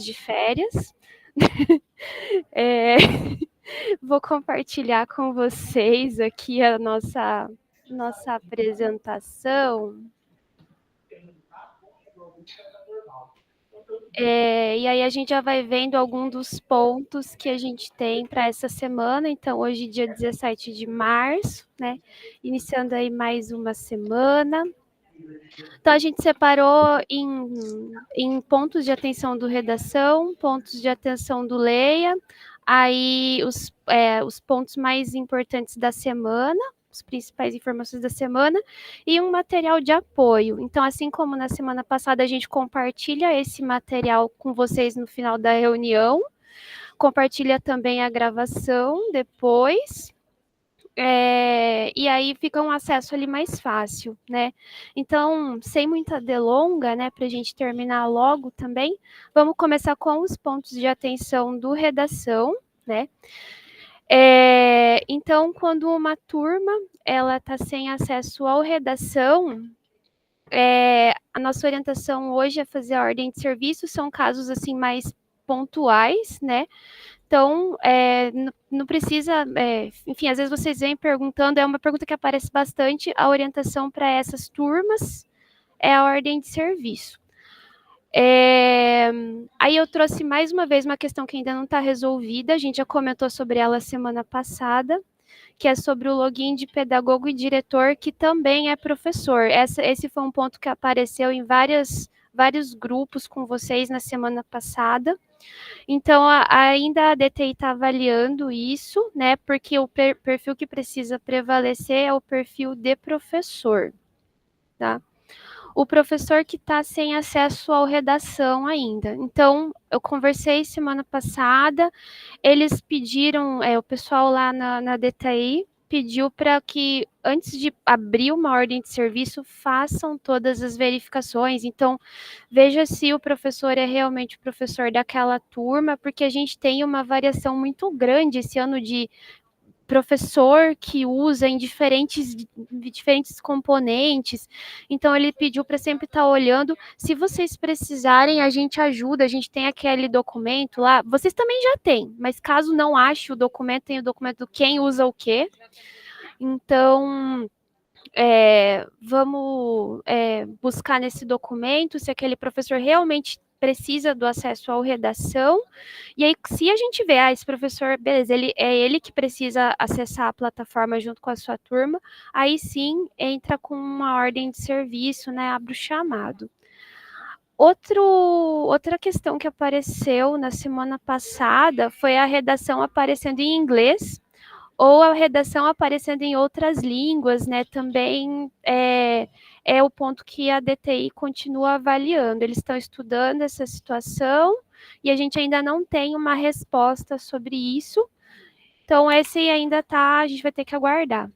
de férias. É, vou compartilhar com vocês aqui a nossa apresentação. E aí a gente já vai vendo alguns dos pontos que a gente tem para essa semana. Então, hoje, dia 17 de março, né? Iniciando aí mais uma semana. Então, a gente separou em pontos de atenção do redação, pontos de atenção do leia, aí os pontos mais importantes da semana, as principais informações da semana, e um material de apoio. Então, assim como na semana passada a gente compartilha esse material com vocês no final da reunião, compartilha também a gravação depois, e aí fica um acesso ali mais fácil, né? Então, sem muita delonga, né, para a gente terminar logo também, vamos começar com os pontos de atenção do redação, né? Então, quando uma turma ela está sem acesso ao redação, a nossa orientação hoje é fazer a ordem de serviço, são casos assim mais pontuais, né? Então, não precisa, enfim, às vezes vocês vêm perguntando, é uma pergunta que aparece bastante, a orientação para essas turmas é a ordem de serviço. Aí eu trouxe mais uma vez uma questão que ainda não está resolvida, a gente já comentou sobre ela semana passada, que é sobre o login de pedagogo e diretor, que também é professor. Esse foi um ponto que apareceu em vários grupos com vocês na semana passada. Então, ainda a DTI está avaliando isso, né? Porque o perfil que precisa prevalecer é o perfil de professor, tá? O professor que está sem acesso à redação ainda. Então, eu conversei semana passada, eles pediram, o pessoal lá na DTI pediu para que, antes de abrir uma ordem de serviço, façam todas as verificações. Então, veja se o professor é realmente o professor daquela turma, porque a gente tem uma variação muito grande esse ano de professor que usa em diferentes componentes. Então, ele pediu para sempre estar olhando. Se vocês precisarem, a gente ajuda. A gente tem aquele documento lá. Vocês também já têm, mas caso não ache o documento, tem o documento do quem usa o quê. Então, vamos buscar nesse documento se aquele professor realmente precisa do acesso à redação, e aí se a gente vê, esse professor, beleza, ele que precisa acessar a plataforma junto com a sua turma, aí sim entra com uma ordem de serviço, né, abre o chamado. Outra questão que apareceu na semana passada foi a redação aparecendo em inglês, ou a redação aparecendo em outras línguas, né, também é o ponto que a DTI continua avaliando. Eles estão estudando essa situação e a gente ainda não tem uma resposta sobre isso. Então, esse ainda tá, a gente vai ter que aguardar.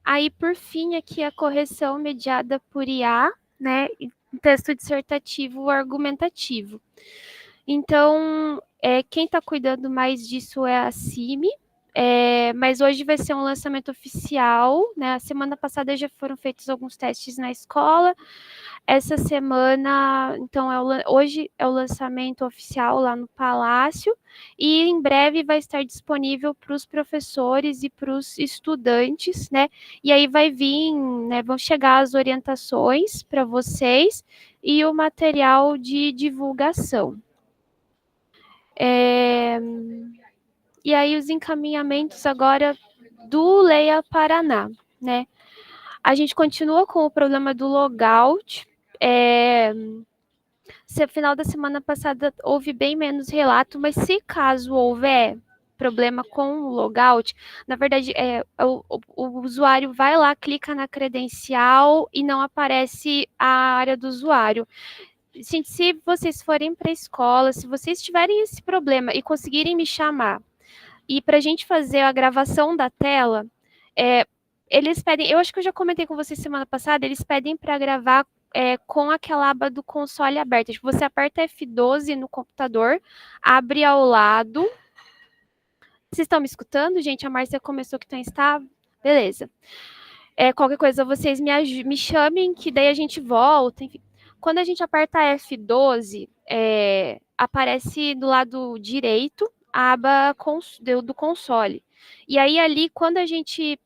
Aí, por fim, aqui a correção mediada por IA, né, texto dissertativo argumentativo. Então, quem está cuidando mais disso é a CIMI, mas hoje vai ser um lançamento oficial, né? A semana passada já foram feitos alguns testes na escola. Essa semana, então, hoje é o lançamento oficial lá no Palácio, e em breve vai estar disponível para os professores e para os estudantes, né? E aí vai vir, né? Vão chegar as orientações para vocês e o material de divulgação. E aí os encaminhamentos agora do Leia Paraná, né? A gente continua com o problema do logout. No final da semana passada houve bem menos relato, mas se caso houver problema com o logout, na verdade, o usuário vai lá, clica na credencial e não aparece a área do usuário. Gente, se vocês forem para a escola, se vocês tiverem esse problema e conseguirem me chamar, e para a gente fazer a gravação da tela, eles pedem, eu acho que eu já comentei com vocês semana passada, eles pedem para gravar com aquela aba do console aberta. Tipo, você aperta F12 no computador, abre ao lado. Vocês estão me escutando, gente? A Márcia começou que está instável. Beleza. Qualquer coisa, vocês me chamem, que daí a gente volta, enfim. Quando a gente aperta F12, aparece do lado direito a aba do console. E aí, ali, quando a gente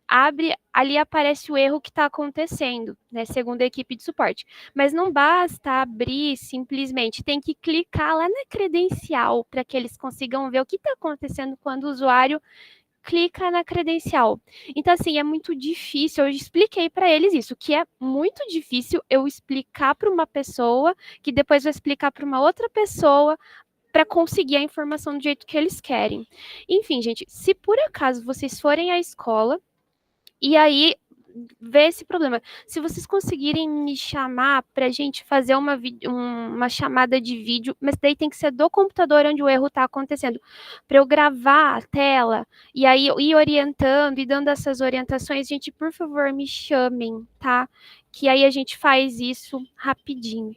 abre, ali aparece o erro que está acontecendo, né, segundo a equipe de suporte. Mas não basta abrir simplesmente, tem que clicar lá na credencial para que eles consigam ver o que está acontecendo quando o usuário clica na credencial. Então, assim, é muito difícil. Eu expliquei para eles isso, que é muito difícil eu explicar para uma pessoa, que depois vai explicar para uma outra pessoa, para conseguir a informação do jeito que eles querem. Enfim, gente, se por acaso vocês forem à escola e aí ver esse problema. Se vocês conseguirem me chamar para a gente fazer uma chamada de vídeo, mas daí tem que ser do computador onde o erro está acontecendo, para eu gravar a tela e aí ir orientando e dando essas orientações, gente, por favor, me chamem, tá? Que aí a gente faz isso rapidinho.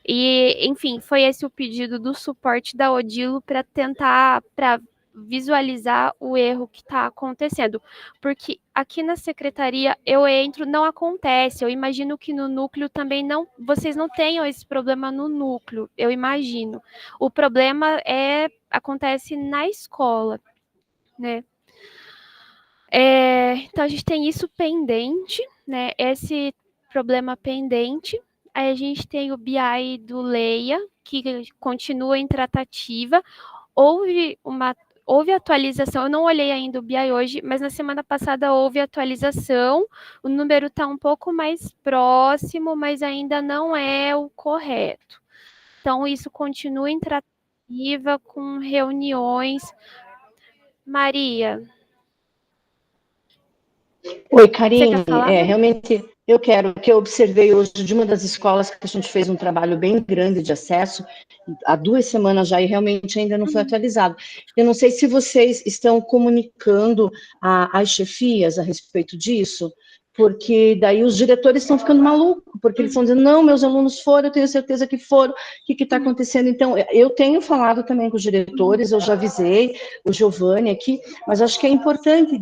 E, enfim, foi esse o pedido do suporte da Odilo para tentar, para visualizar o erro que está acontecendo. Porque aqui na secretaria eu entro, não acontece. Eu imagino que no núcleo também não, vocês não tenham esse problema no núcleo, eu imagino. O problema acontece na escola, né? Então a gente tem isso pendente, né? Esse problema pendente. Aí a gente tem o BI do Leia, que continua em tratativa. Houve atualização, eu não olhei ainda o BI hoje, mas na semana passada houve atualização, o número está um pouco mais próximo, mas ainda não é o correto. Então, isso continua em tratativa, com reuniões. Maria, Oi, você quer Karine. falar? Realmente eu quero, que eu observei hoje de uma das escolas que a gente fez um trabalho bem grande de acesso, há 2 semanas já, e realmente ainda não foi atualizado. Eu não sei se vocês estão comunicando às chefias a respeito disso, porque daí os diretores estão ficando malucos, porque eles estão dizendo, não, meus alunos foram, eu tenho certeza que foram, o que está acontecendo? Então, eu tenho falado também com os diretores, eu já avisei o Giovanni aqui, mas acho que é importante,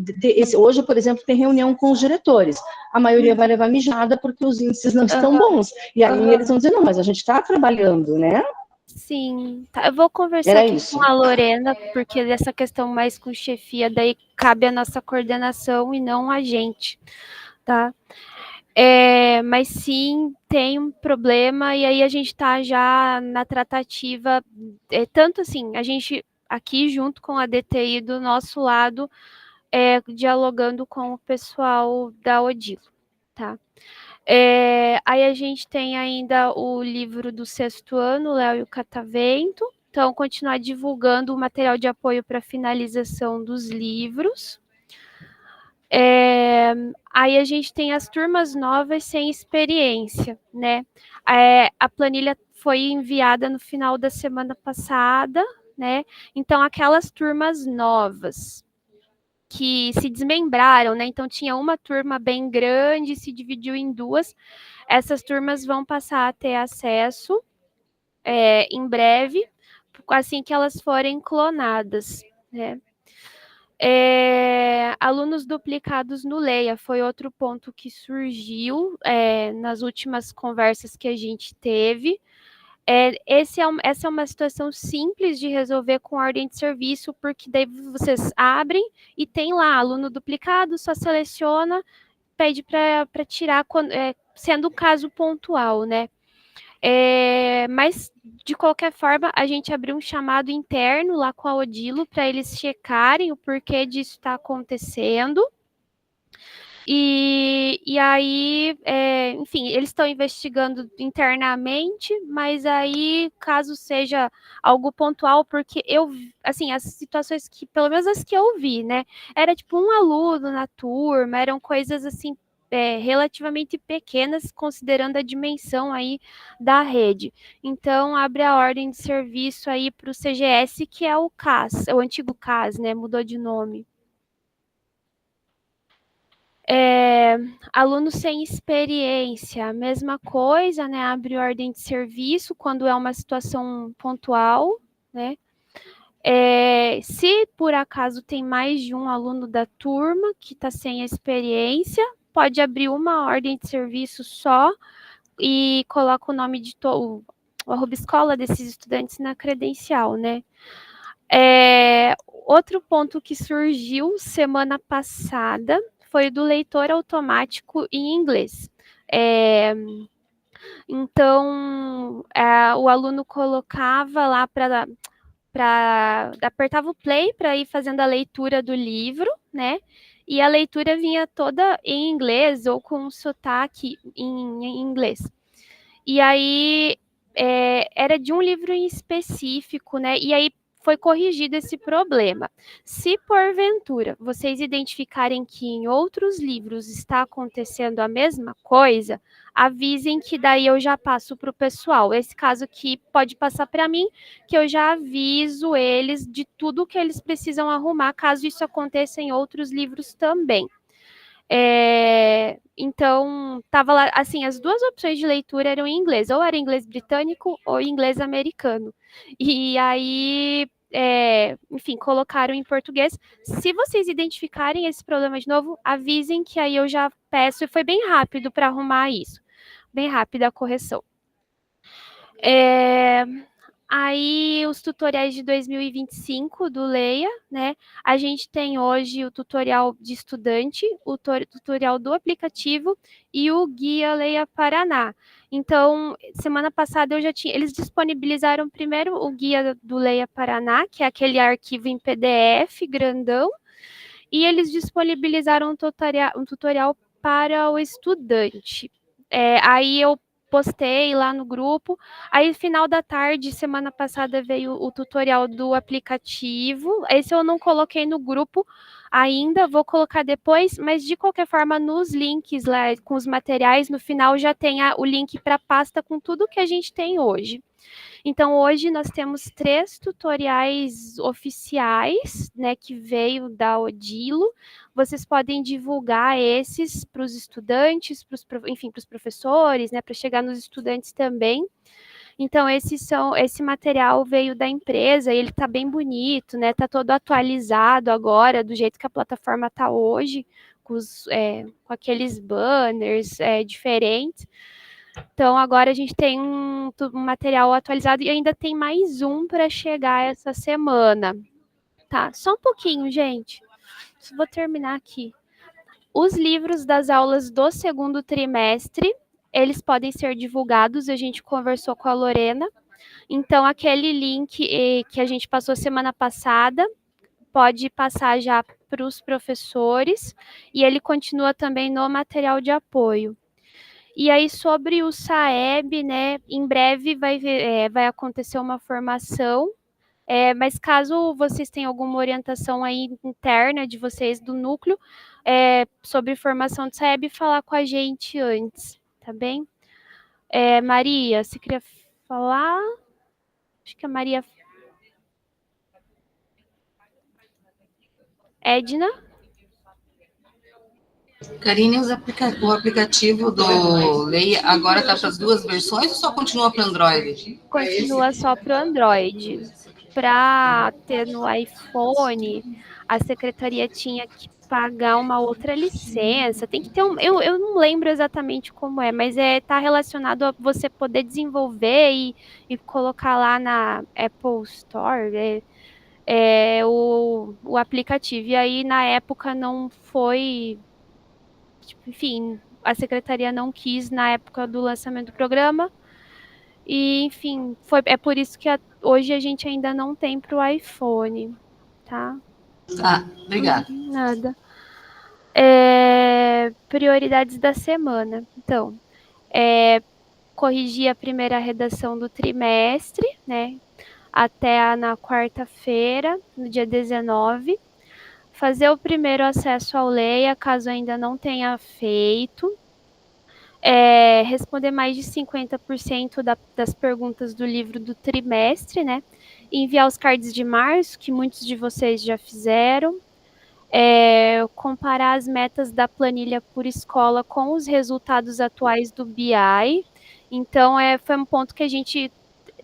hoje, por exemplo, tem reunião com os diretores, a maioria vai levar mijada porque os índices não estão bons, e aí eles vão dizer, não, mas a gente está trabalhando, né? Sim, tá. Eu vou conversar Era aqui isso. com a Lorena, porque dessa questão mais com chefia, daí cabe a nossa coordenação e não a gente, tá? Mas sim, tem um problema, e aí a gente está já na tratativa, tanto assim, a gente aqui junto com a DTI do nosso lado, dialogando com o pessoal da Odilo, tá? Aí a gente tem ainda o livro do 6º ano, Léo e o Catavento, então continuar divulgando o material de apoio para finalização dos livros. Aí a gente tem as turmas novas sem experiência, né? A planilha foi enviada no final da semana passada, né? Então, aquelas turmas novas que se desmembraram, né? Então, tinha uma turma bem grande, se dividiu em duas. Essas turmas vão passar a ter acesso em breve, assim que elas forem clonadas, né? Alunos duplicados no Leia foi outro ponto que surgiu nas últimas conversas que a gente teve. Essa é uma situação simples de resolver com ordem de serviço, porque daí vocês abrem e tem lá aluno duplicado, só seleciona, pede para tirar, sendo um caso pontual, né? Mas, de qualquer forma, a gente abriu um chamado interno lá com a Odilo para eles checarem o porquê disso está acontecendo. E aí, enfim, eles estão investigando internamente, mas aí, caso seja algo pontual, porque assim, as situações que, pelo menos as que eu vi, né, era tipo um aluno na turma, eram coisas assim, relativamente pequenas, considerando a dimensão aí da rede. Então, abre a ordem de serviço aí para o CGS, que é o CAS, o antigo CAS, né, mudou de nome. Aluno sem experiência, mesma coisa, né? Abre ordem de serviço quando é uma situação pontual, né? Se por acaso tem mais de um aluno da turma que está sem experiência, pode abrir uma ordem de serviço só e coloca o nome de o arroba escola desses estudantes na credencial, né? Outro ponto que surgiu semana passada foi do leitor automático em inglês. Então, o aluno colocava lá apertava o play para ir fazendo a leitura do livro, né? E a leitura vinha toda em inglês ou com um sotaque em inglês. E aí era de um livro em específico, né? E aí foi corrigido esse problema. Se porventura vocês identificarem que em outros livros está acontecendo a mesma coisa, avisem que daí eu já passo para o pessoal. Esse caso aqui pode passar para mim, que eu já aviso eles de tudo que eles precisam arrumar, caso isso aconteça em outros livros também. Então, tava lá, assim, as duas opções de leitura eram em inglês, ou era inglês britânico ou inglês americano. E aí, enfim, colocaram em português. Se vocês identificarem esse problema de novo, avisem que aí eu já peço, e foi bem rápido para arrumar isso, bem rápida a correção. Aí, os tutoriais de 2025 do Leia, né? A gente tem hoje o tutorial de estudante, o tutorial do aplicativo e o guia Leia Paraná. Então, semana passada eles disponibilizaram primeiro o guia do Leia Paraná, que é aquele arquivo em PDF grandão, e eles disponibilizaram um tutorial para o estudante. Aí eu postei lá no grupo. Aí, final da tarde, semana passada, veio o tutorial do aplicativo. Esse eu não coloquei no grupo ainda, vou colocar depois, mas de qualquer forma, nos links lá, com os materiais, no final já tem o link para a pasta com tudo que a gente tem hoje. Então, hoje nós temos 3 tutoriais oficiais, né, que veio da Odilo. Vocês podem divulgar esses para os estudantes, enfim, para os professores, né, para chegar nos estudantes também. Então, esse material veio da empresa, ele está bem bonito, né, está todo atualizado agora, do jeito que a plataforma está hoje, com aqueles banners diferentes. Então, agora a gente tem um material atualizado e ainda tem mais um para chegar essa semana. Tá, só um pouquinho, gente. Vou terminar aqui. Os livros das aulas do segundo trimestre, eles podem ser divulgados, a gente conversou com a Lorena. Então, aquele link que a gente passou semana passada, pode passar já para os professores, e ele continua também no material de apoio. E aí, sobre o SAEB, né, em breve vai acontecer uma formação, mas caso vocês tenham alguma orientação aí interna de vocês do núcleo, sobre formação do SAEB, falar com a gente antes, tá bem? Maria, você queria falar? Acho que a Maria... Edna? Karine, o aplicativo do Leia agora está para as duas versões ou só continua para Android? Continua só para o Android. Para ter no iPhone, a secretaria tinha que pagar uma outra licença. Tem que ter eu não lembro exatamente como mas tá relacionado a você poder desenvolver e colocar lá na Apple Store o aplicativo. E aí, na época, não foi... Tipo, enfim, a secretaria não quis na época do lançamento do programa. E, enfim, é por isso que hoje a gente ainda não tem para o iPhone, tá? Tá, obrigada. Nada. Prioridades da semana. Então, corrigir a primeira redação do trimestre, né? Até na quarta-feira, no dia 19. Fazer o primeiro acesso ao Leia, caso ainda não tenha feito. Responder mais de 50% das perguntas do livro do trimestre, né? Enviar os cards de março, que muitos de vocês já fizeram. Comparar as metas da planilha por escola com os resultados atuais do BI. Então, foi um ponto que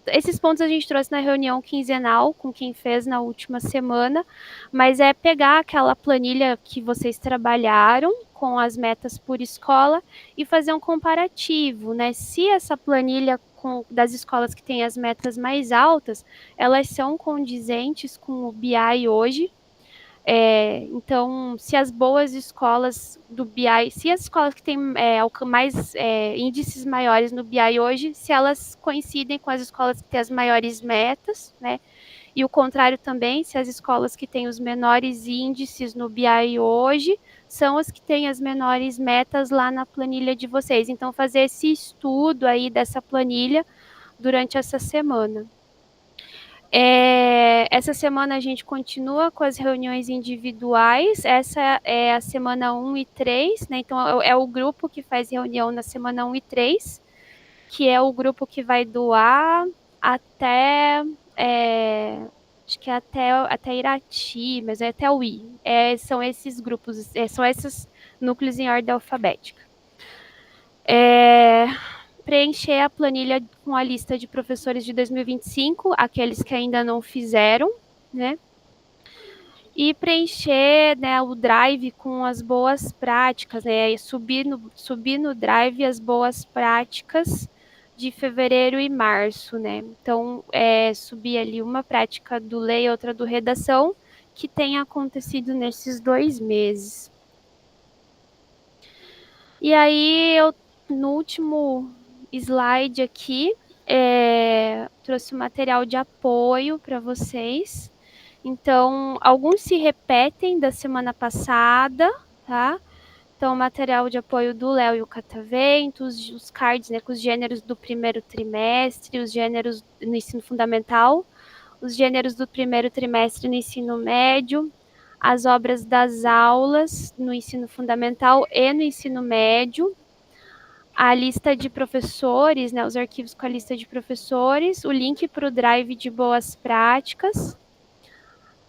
esses pontos a gente trouxe na reunião quinzenal com quem fez na última semana, mas pegar aquela planilha que vocês trabalharam com as metas por escola e fazer um comparativo, né? Se essa planilha das escolas que têm as metas mais altas, elas são condizentes com o BI hoje. Então, se as boas escolas do BI, se as escolas que têm índices maiores no BI hoje, se elas coincidem com as escolas que têm as maiores metas, né? E o contrário também, se as escolas que têm os menores índices no BI hoje são as que têm as menores metas lá na planilha de vocês. Então, fazer esse estudo aí dessa planilha durante essa semana. Essa semana a gente continua com as reuniões individuais, essa é a semana 1 e 3, né? Então é o grupo que faz reunião na semana 1 e 3, que é o grupo que vai doar até, acho que é até Irati, mas é até o I. São esses grupos, são esses núcleos em ordem alfabética. Preencher a planilha com a lista de professores de 2025, aqueles que ainda não fizeram, né? E preencher, né, o Drive com as boas práticas, né? Subir no Drive as boas práticas de fevereiro e março, né? Então, subir ali uma prática do lei e outra do redação que tenha acontecido nesses 2 meses. E aí, no último slide aqui, trouxe o material de apoio para vocês. Então, alguns se repetem da semana passada, tá? Então, o material de apoio do Léo e o Catavento, os cards, né, com os gêneros do primeiro trimestre, os gêneros no ensino fundamental, os gêneros do primeiro trimestre no ensino médio, as obras das aulas no ensino fundamental e no ensino médio, a lista de professores, né, os arquivos com a lista de professores, o link para o Drive de boas práticas,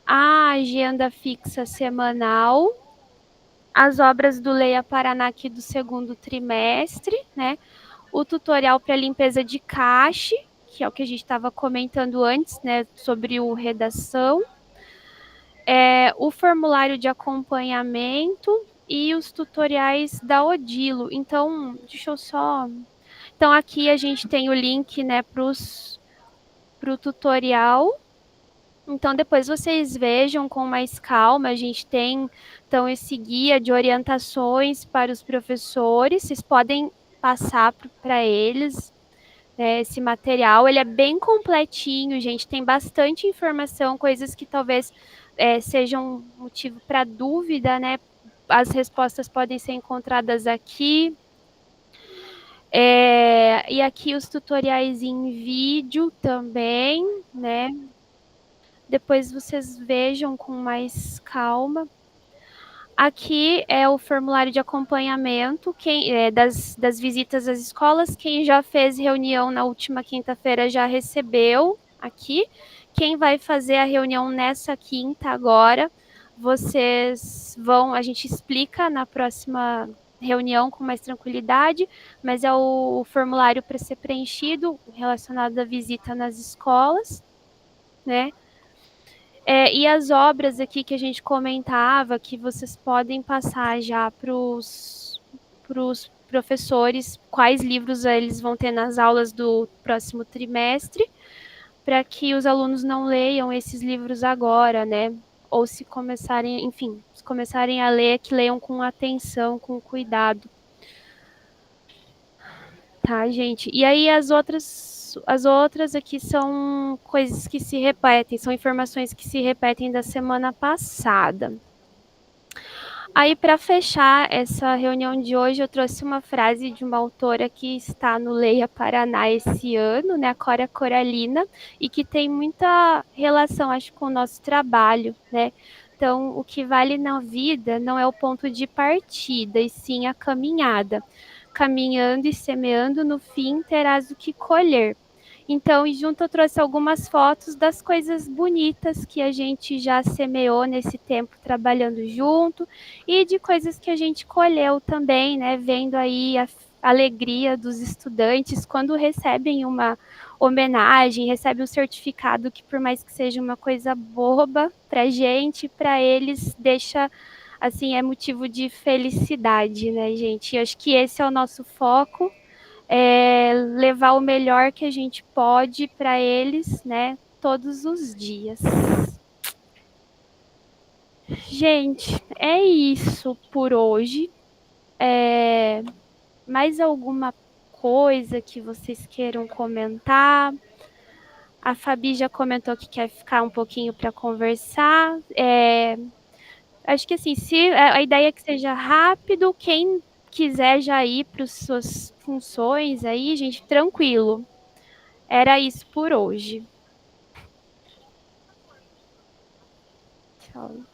a agenda fixa semanal, as obras do Leia Paraná aqui do segundo trimestre, né, o tutorial para limpeza de cache, que é o que a gente estava comentando antes, né, sobre o redação, o formulário de acompanhamento e os tutoriais da Odilo. Então, deixa eu só... Então, aqui a gente tem o link, né, para o tutorial. Então, depois vocês vejam com mais calma. A gente tem, então, esse guia de orientações para os professores. Vocês podem passar para eles, né, esse material. Ele é bem completinho, gente. Tem bastante informação, coisas que talvez sejam motivo para dúvida, né? As respostas podem ser encontradas aqui. E aqui os tutoriais em vídeo também, né? Depois vocês vejam com mais calma. Aqui é o formulário de acompanhamento das visitas às escolas. Quem já fez reunião na última quinta-feira já recebeu aqui. Quem vai fazer a reunião nessa quinta agora, a gente explica na próxima reunião com mais tranquilidade, mas é o formulário para ser preenchido relacionado à visita nas escolas, né? E as obras aqui que a gente comentava, que vocês podem passar já para os professores, quais livros eles vão ter nas aulas do próximo trimestre, para que os alunos não leiam esses livros agora, né? Ou se começarem a ler, que leiam com atenção, com cuidado. Tá, gente? E aí as outras aqui são coisas que se repetem, são informações que se repetem da semana passada. Aí, para fechar essa reunião de hoje, eu trouxe uma frase de uma autora que está no Leia Paraná esse ano, né, a Cora Coralina, e que tem muita relação, acho, com o nosso trabalho, né? Então, o que vale na vida não é o ponto de partida, e sim a caminhada. Caminhando e semeando, no fim terás o que colher. Então, e junto eu trouxe algumas fotos das coisas bonitas que a gente já semeou nesse tempo trabalhando junto e de coisas que a gente colheu também, né? Vendo aí a alegria dos estudantes quando recebem uma homenagem, recebem um certificado que, por mais que seja uma coisa boba para a gente, para eles deixa assim, é motivo de felicidade, né, gente? Eu acho que esse é o nosso foco, levar o melhor que a gente pode para eles, né, todos os dias. Gente, é isso por hoje. Mais alguma coisa que vocês queiram comentar? A Fabi já comentou que quer ficar um pouquinho para conversar. Acho que assim, se a ideia é que seja rápido, quem quiser já ir para as suas funções aí, gente, tranquilo. Era isso por hoje. Tchau.